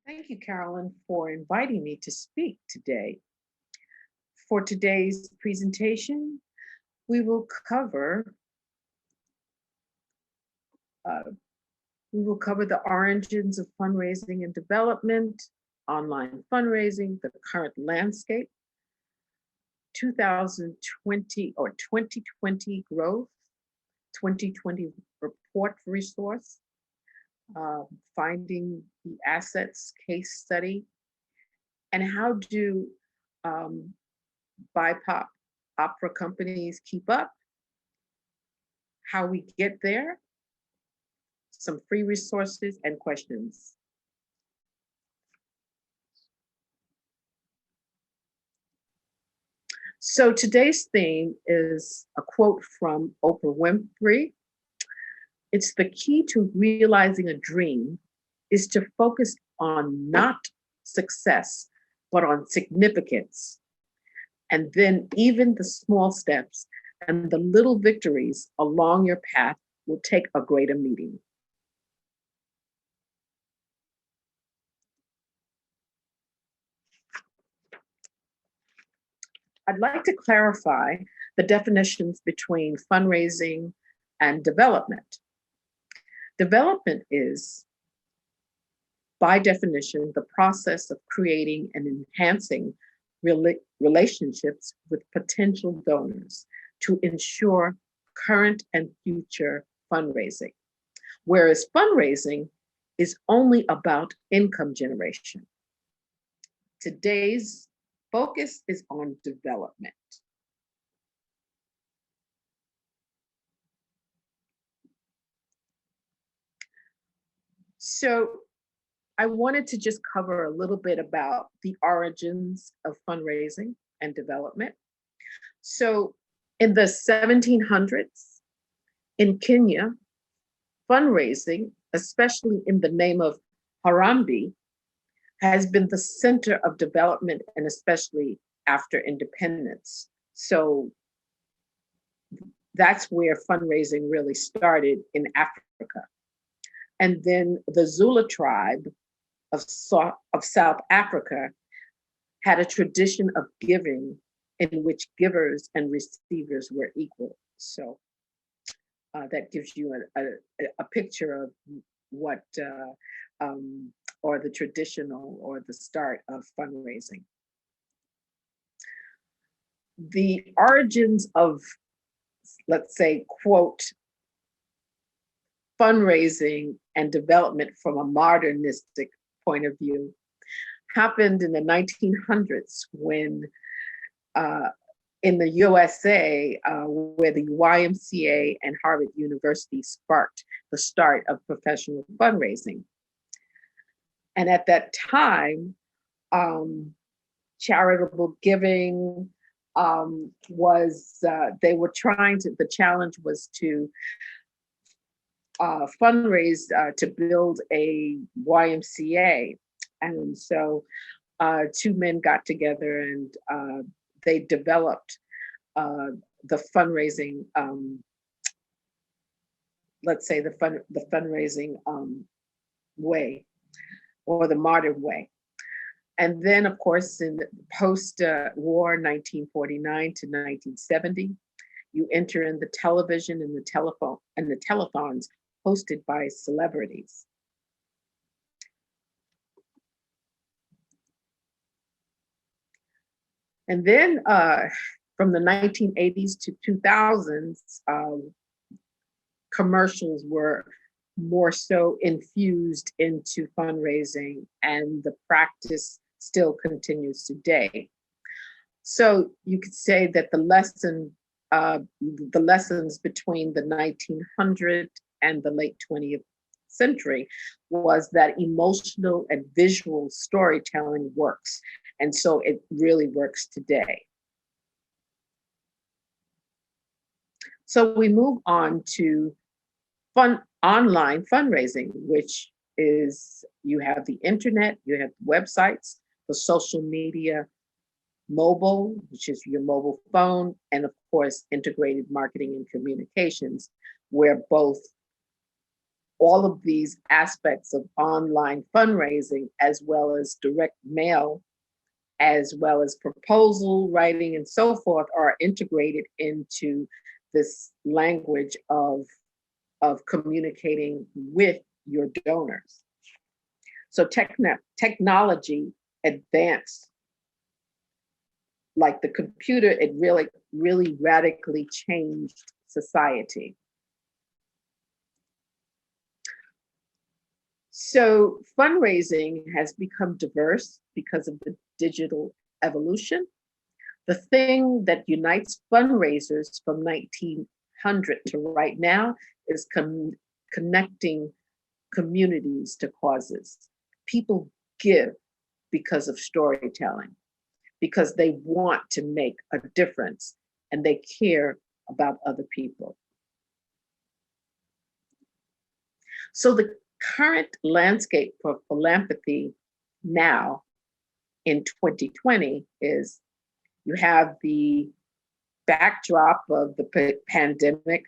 Thank you, Carolyn, for inviting me to speak today. For today's presentation, we will cover uh, the origins of fundraising and development, online fundraising, the current landscape, 2020 or 2020 growth, 2020 report resource, finding the assets case study, and how do BIPOC opera companies keep up, how we get there, some free resources and questions. So today's theme is a quote from Oprah Winfrey. It's the key to realizing a dream is to focus on not success, but on significance. And then even the small steps and the little victories along your path will take a greater meaning. I'd like to clarify the definitions between fundraising and development. Development is, by definition, the process of creating and enhancing relationships with potential donors to ensure current and future fundraising, whereas fundraising is only about income generation. Today's focus is on development. So I wanted to just cover a little bit about the origins of fundraising and development. So in the 1700s in Kenya, fundraising, especially in the name of Harambee, has been the center of development, and especially after independence. So that's where fundraising really started in Africa. And then the Zulu tribe of South Africa had a tradition of giving in which givers and receivers were equal. So that gives you a picture of what, or the traditional or the start of fundraising. The origins of, let's say, quote, fundraising and development from a modernistic point of view happened in the 1900s when in the USA, where the YMCA and Harvard University sparked the start of professional fundraising. And at that time, charitable giving was, they were trying to, the challenge was to fundraise to build a YMCA. And so two men got together and they developed the fundraising, let's say the fundraising way, or the modern way. And then, of course, in the post-war 1949 to 1970, you enter in the television and the telephone and the telethons hosted by celebrities. And then from the 1980s to 2000s, commercials were more so infused into fundraising, and the practice still continues today. So you could say that the lessons between the 1900s and the late 20th century was that emotional and visual storytelling works. And so it really works today. So we move on to online fundraising, which is, you have the internet, you have websites, the social media, mobile, which is your mobile phone, and of course, integrated marketing and communications, where both all of these aspects of online fundraising, as well as direct mail, as well as proposal writing and so forth, are integrated into this language of communicating with your donors. So technology advanced, like the computer, it really radically changed society. So fundraising has become diverse because of the digital evolution. The thing that unites fundraisers from 1900 to right now is connecting communities to causes. People give because of storytelling, because they want to make a difference and they care about other people. So the current landscape for philanthropy now in 2020 is, you have the backdrop of the pandemic,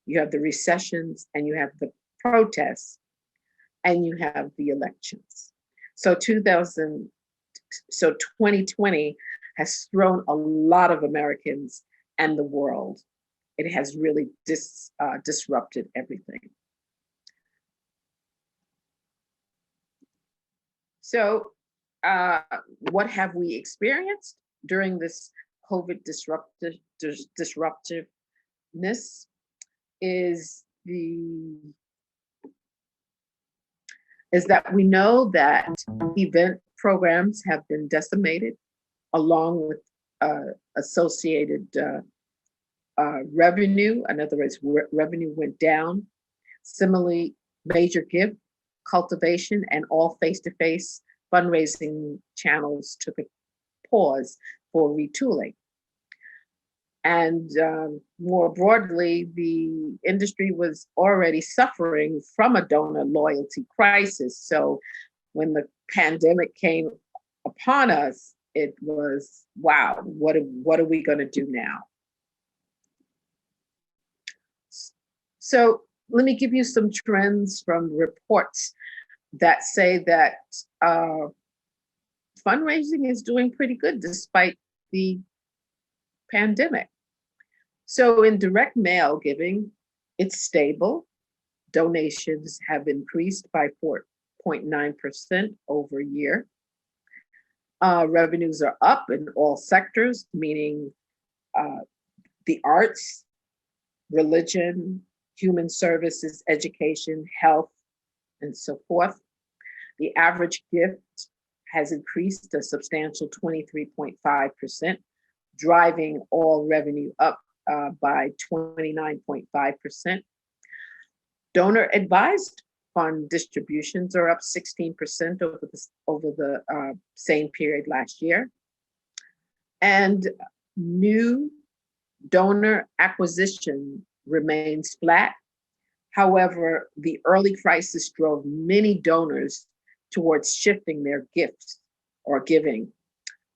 you have the recessions, and you have the protests, and you have the elections. So 2020 has thrown a lot of Americans and the world. It has really disrupted everything. So what have we experienced during this COVID disruptiveness is that we know that event programs have been decimated, along with associated revenue. In other words, revenue went down. Similarly, major gift cultivation and all face-to-face fundraising channels took a pause for retooling. And more broadly, the industry was already suffering from a donor loyalty crisis. So when the pandemic came upon us, it was, wow, what are we going to do now? So let me give you some trends from reports that say that fundraising is doing pretty good despite the pandemic. So in direct mail giving, it's stable. Donations have increased by 4.9% over a year. Revenues are up in all sectors, meaning the arts, religion, human services, education, health, and so forth. The average gift has increased a substantial 23.5%, driving all revenue up by 29.5%. Donor advised fund distributions are up 16% over the same period last year. And new donor acquisition remains flat. However, the early crisis drove many donors towards shifting their gifts or giving.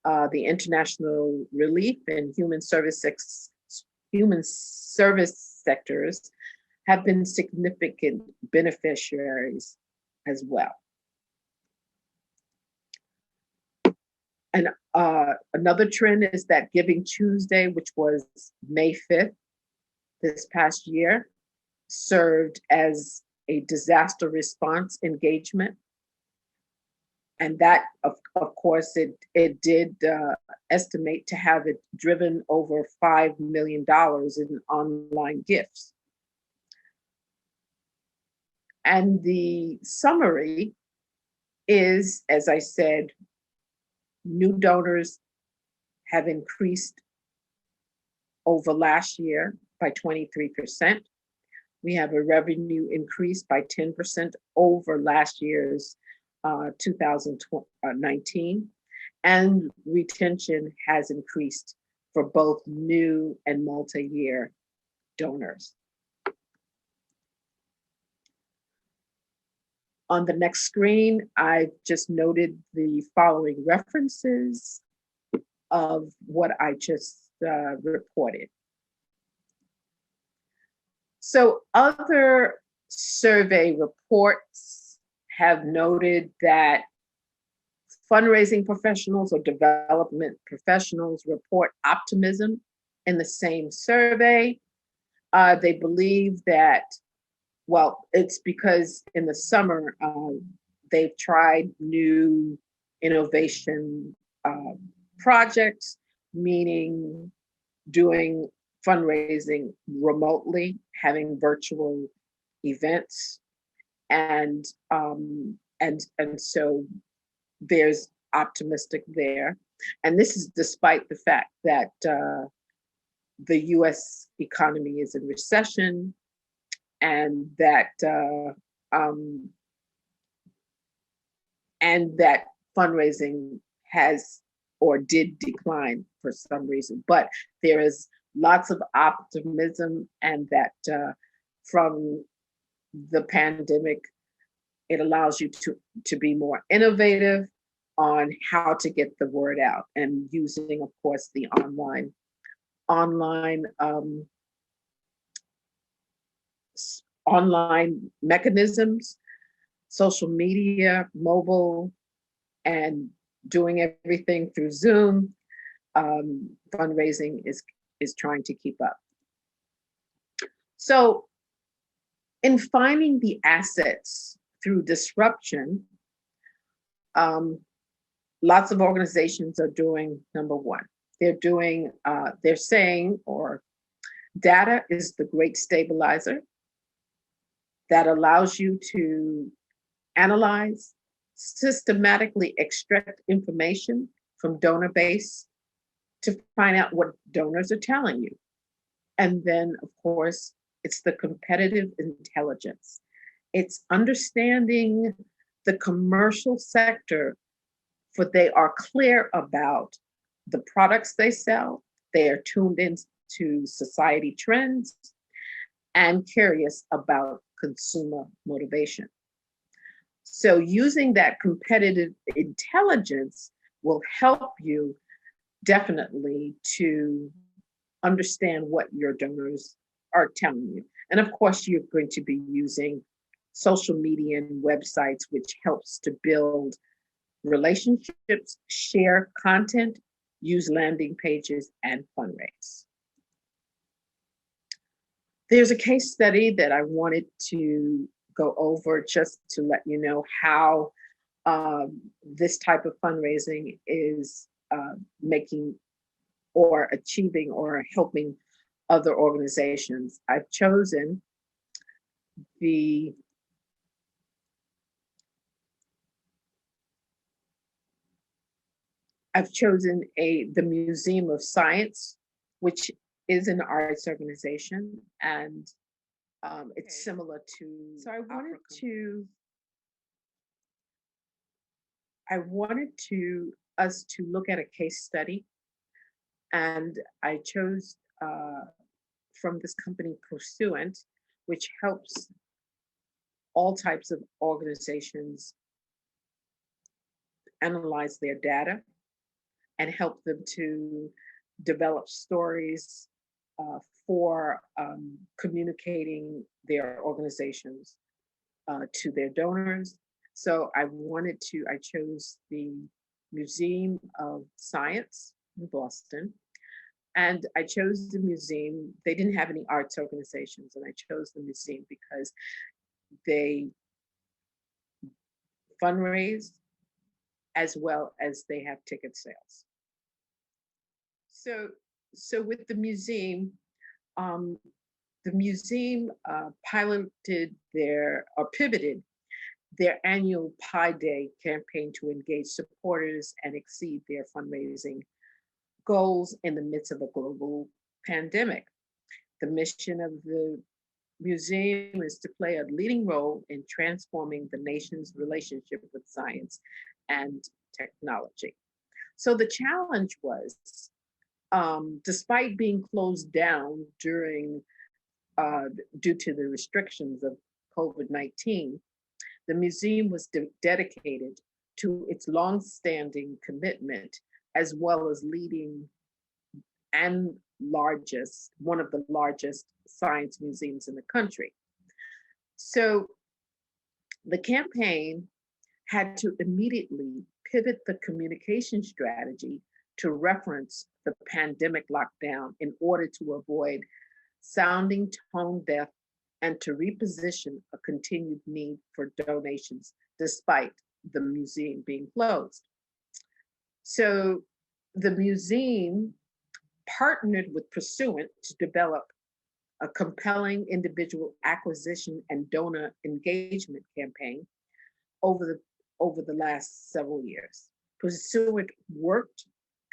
The international relief and human service sectors have been significant beneficiaries as well. And another trend is that Giving Tuesday, which was May 5th this past year, served as a disaster response engagement. And that, of course, it did estimate to have it driven over $5 million in online gifts. And the summary is, as I said, new donors have increased over last year by 23%. We have a revenue increase by 10% over last year's 2019, and retention has increased for both new and multi-year donors. On the next screen, I've just noted the following references of what I just reported. So other survey reports have noted that fundraising professionals or development professionals report optimism in the same survey. They believe that, well, it's because in the summer, they've tried new innovation projects, meaning doing fundraising remotely, having virtual events, and so there's optimistic there. And this is despite the fact that the US economy is in recession, and that fundraising has or did decline for some reason. But there is lots of optimism, and that from the pandemic, it allows you to be more innovative on how to get the word out, and using, of course, the online mechanisms, social media, mobile, and doing everything through Zoom. Fundraising is trying to keep up. So in finding the assets through disruption, lots of organizations are doing, number one, they're saying, or data is the great stabilizer that allows you to analyze, systematically extract information from donor base to find out what donors are telling you. And then, of course, it's the competitive intelligence. It's understanding the commercial sector, for they are clear about the products they sell. They are tuned into society trends and curious about consumer motivation. So using that competitive intelligence will help you definitely to understand what your donors are telling you. And of course, you're going to be using social media and websites, which helps to build relationships, share content, use landing pages, and fundraise. There's a case study that I wanted to go over just to let you know how this type of fundraising is making or achieving or helping other organizations. I've chosen the Museum of Science, which is an arts organization, and it's similar to. So I wanted us to look at a case study, and I chose from this company Pursuant, which helps all types of organizations analyze their data and help them to develop stories for communicating their organizations to their donors. So I chose the Museum of Science in Boston. And I chose the museum. They didn't have any arts organizations, and I chose the museum because they fundraise as well as they have ticket sales. So with the museum pivoted their annual Pi Day campaign to engage supporters and exceed their fundraising goals in the midst of a global pandemic. The mission of the museum is to play a leading role in transforming the nation's relationship with science and technology. So the challenge was, despite being closed down due to the restrictions of COVID-19, the museum was dedicated to its longstanding commitment, as well as leading and one of the largest science museums in the country. So the campaign had to immediately pivot the communication strategy to reference the pandemic lockdown in order to avoid sounding tone deaf and to reposition a continued need for donations despite the museum being closed. So the museum partnered with Pursuant to develop a compelling individual acquisition and donor engagement campaign over the last several years. Pursuant worked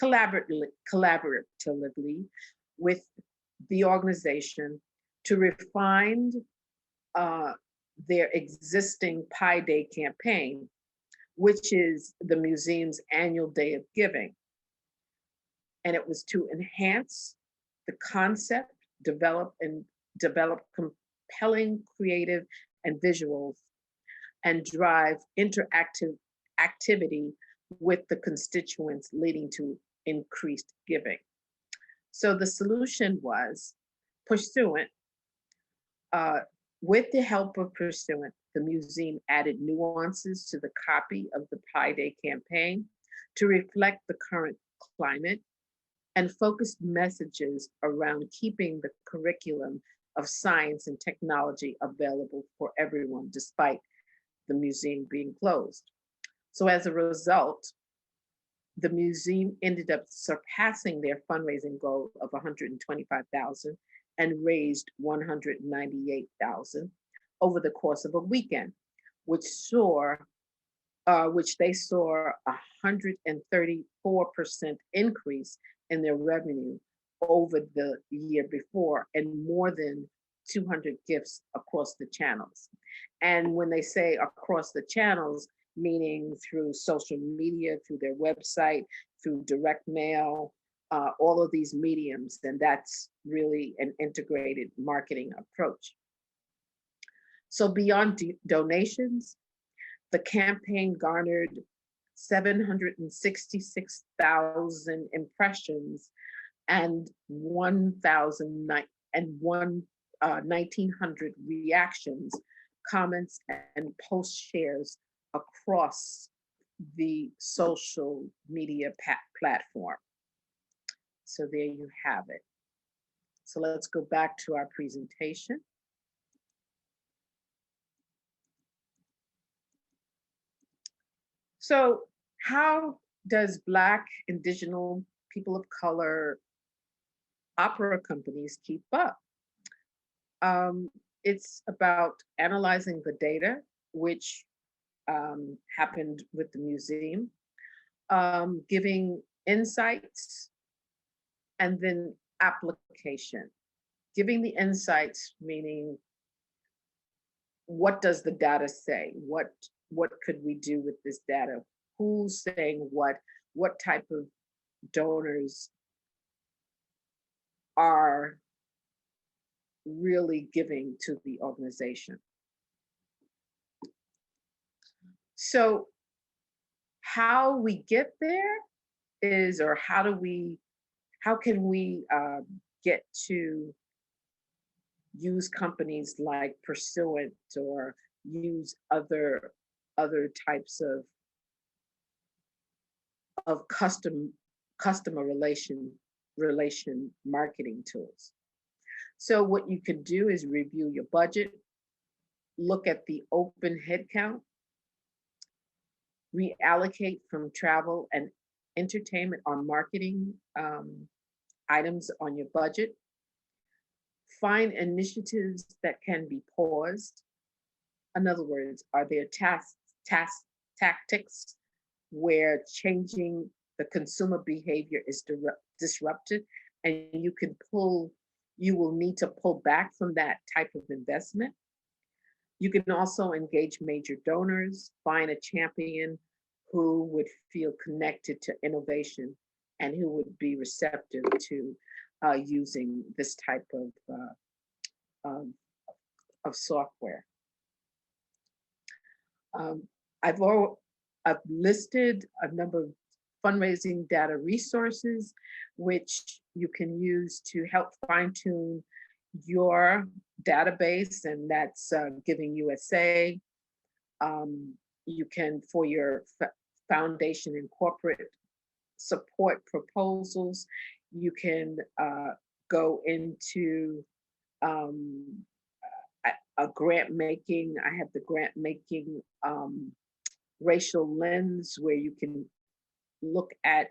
collaboratively with the organization to refine their existing Pi Day campaign, which is the museum's annual day of giving. And it was to enhance the concept, develop compelling creative and visuals, and drive interactive activity with the constituents, leading to increased giving. So the solution was Pursuant. With the help of Pursuant, the museum added nuances to the copy of the Pi Day campaign to reflect the current climate and focused messages around keeping the curriculum of science and technology available for everyone, despite the museum being closed. So as a result, the museum ended up surpassing their fundraising goal of $125,000 and raised $198,000 over the course of a weekend, which they saw a 134% increase in their revenue over the year before, and more than 200 gifts across the channels. And when they say across the channels, meaning through social media, through their website, through direct mail, all of these mediums, then that's really an integrated marketing approach. So beyond donations, the campaign garnered 766,000 impressions and 1,900 reactions, comments, and post shares across the social media platform. So there you have it. So let's go back to our presentation. So how does Black, Indigenous, people of color opera companies keep up? It's about analyzing the data, which happened with the museum, giving insights, and then application. Giving the insights, meaning what does the data say? What could we do with this data? Who's saying what? What type of donors are really giving to the organization? So how we get there is, or how can we get to use companies like Pursuant, or use other types of customer relation marketing tools. So what you could do is review your budget, look at the open headcount, reallocate from travel and entertainment or marketing items on your budget, find initiatives that can be paused. In other words, are there tactics where changing the consumer behavior is disrupted, and you will need to pull back from that type of investment? You can also engage major donors, find a champion who would feel connected to innovation and who would be receptive to using this type of software. I've listed a number of fundraising data resources which you can use to help fine-tune your database, and that's Giving USA. You can, for your foundation and corporate support proposals, you can go into a grant making. I have the grant making racial lens, where you can look at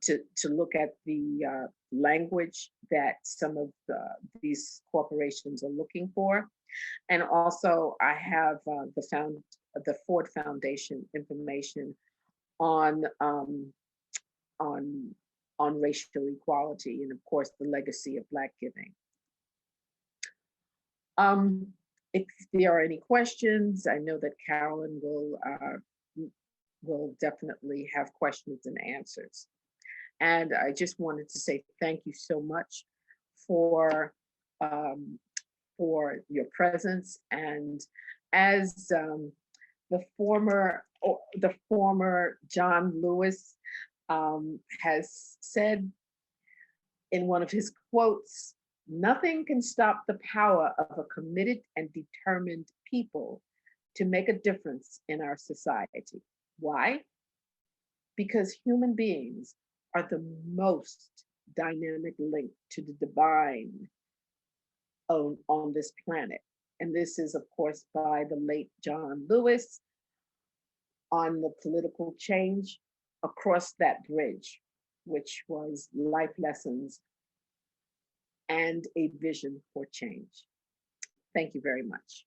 to look at the language that some of these corporations are looking for. And also I have the Ford Foundation information on on racial equality, and of course the legacy of Black giving. If there are any questions, I know that Carolyn will definitely have questions and answers. And I just wanted to say thank you so much for your presence. And as the former John Lewis has said in one of his quotes, "Nothing can stop the power of a committed and determined people to make a difference in our society." Why? Because human beings are the most dynamic link to the divine on this planet. And this is, of course, by the late John Lewis, on the political change across that bridge, which was life lessons and a vision for change. Thank you very much.